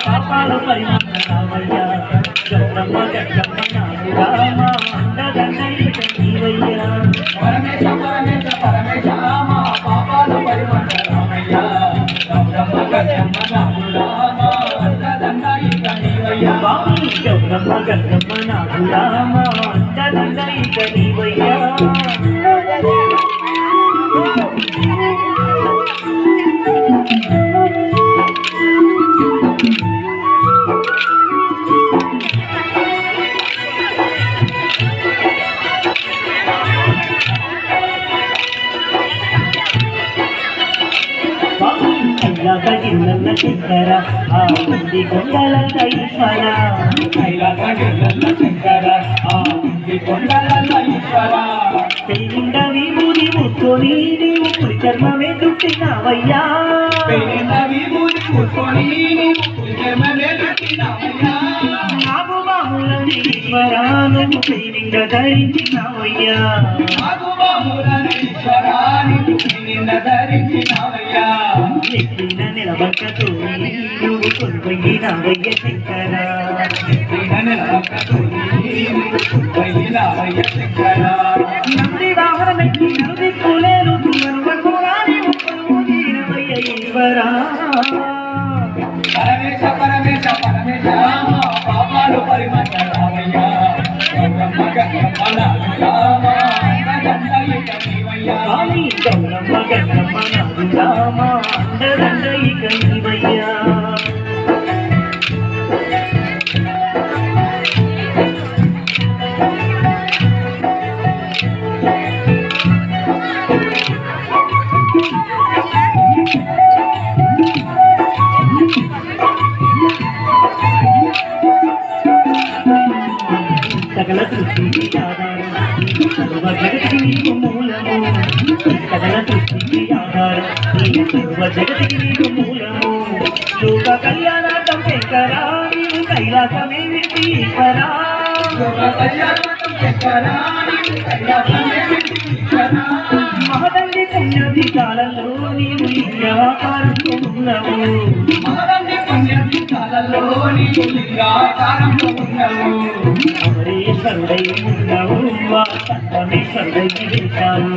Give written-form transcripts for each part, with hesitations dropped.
పాపాలు పరిమాణ రామయ్య గౌరమ్మ గడ్డమ్మ నాడు రామ అండదండయ్య నీవయ్యా పరమేశ పరమేశ పరమేశ మా పాపాలు పరిమాణ రామయ్య గౌరమ్మ గడ్డమ్మ నాడు రామ అండదండయ్య నీవయ్యా గౌరమ్మ గడ్డమ్మ నాడు రామ అండదండయ్య నీవయ్యా గిన్నెల శంకర ఆ ఉంది కొండల ఈశ్వర శంకర ఆ ఉంది కొండల ఈశ్వర పెయిండ విభూది ముట్టుకొని నీవు పులి చర్మమే చుట్టినావయ్యా విభూది ముట్టుకొని నీవు పులి చర్మమే చుట్టినావయ్యా నాగు బాములని ఈశ్వరా నువ్వు పెయిండ ధరించినావయ్యా నాగు బాములని ఈశ్వరా నువ్వు ధరించినావయ్యా నిలబక్కతో నువ్వు కొనుగొయ్యినావయ్య శంకర నంది వాహనమెక్కి నలుదిక్కులేరు ఈశ్వరా పరమేశ పరమేశ పరమేశ పాపాలు పరిమళ రామయ్యా గౌరమ్మ గౌరమ్మ నాడు రామ అండదండయ్య నీవయ్యా సకల సృష్టికి ఆధారం సర్వ జగతికి నీకు మూలము సకల సృష్టికి ఆధారం సర్వ జగతికి నీకు మూలము లోక కళ్యాణార్థం శంకరా నీవు కైలాసమే ఈశ్వరా మహదండి పుణ్యదీశాలలో నీవు లింగాకారంతో ఉన్నవు అమరేశ్వరుడై ఉన్నవు సంగమేశ్వరుడై వెళ్తావు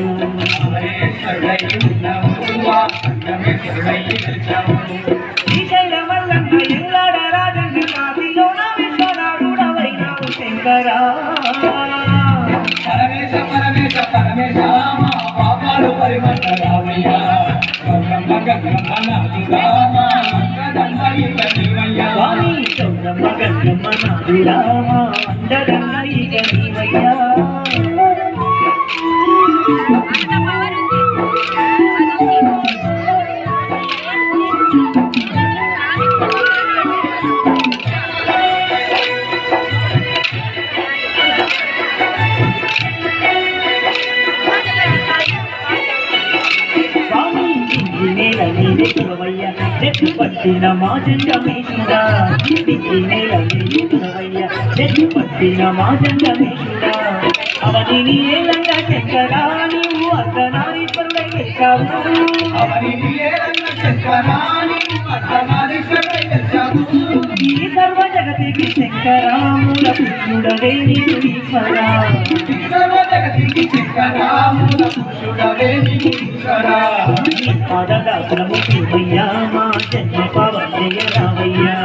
శ్రీశైలమల్లంక ఎల్లాడ రాజంగ కాశీలోన విశ్వనాథుడవైనావు శంకరా పరమేశ పరమేశ పరమేశ మా పాపాలు పరిమళ రామయ్య గౌరమ్మ గంగమ్మ నాడు రామ అండదండయ్య నీవయ్యా గౌరమ్మ గంగమ్మ నాడు రామ అండదండయ్య నీవయ్యా చెట్టు పట్టిన మా జంగమేశుడా నేల చెట్టు పట్టిన మా జంగమేశుడా అవని ఏలంగా శంకరా నీవు అర్ధనారీశ్వరుడై వెళ్తావు ఈ సర్వ జగతికి శంకరా మూల పురుషుడవే నీవు ఈశ్వరా పాదదాసులము శివయ్యా మా జన్మ పావనయ్య రామయ్యా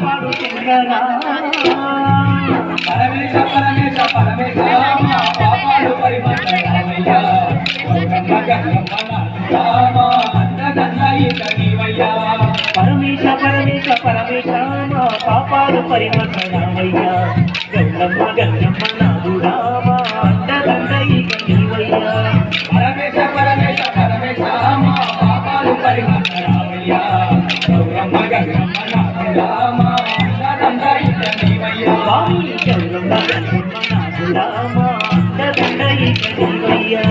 పాడు శంకరా పరమేశ పరమేశ పరమేశ మా పాపాలు పరిమళ రామయ్య గౌరమ్మ గంగమ్మ నాడు రామ అండదండయ్య నీవయ్యా పరమేశ పరమేశ పరమేశ మా పాపాలు పరిమళ రామయ్య గౌరమ్మ గంగమ్మ నాడు రామ అండదండయ్య నీవయ్యా పరమేశ పరమేశ పరమేశ మా పాపాలు పరిమళ రామయ్య గౌరమ్మ గంగమ్మ నాడు రామ అండదండయ్య నీవయ్యా గౌరమ్మ నాగులామా అండదండ ఇక నీవయ్యా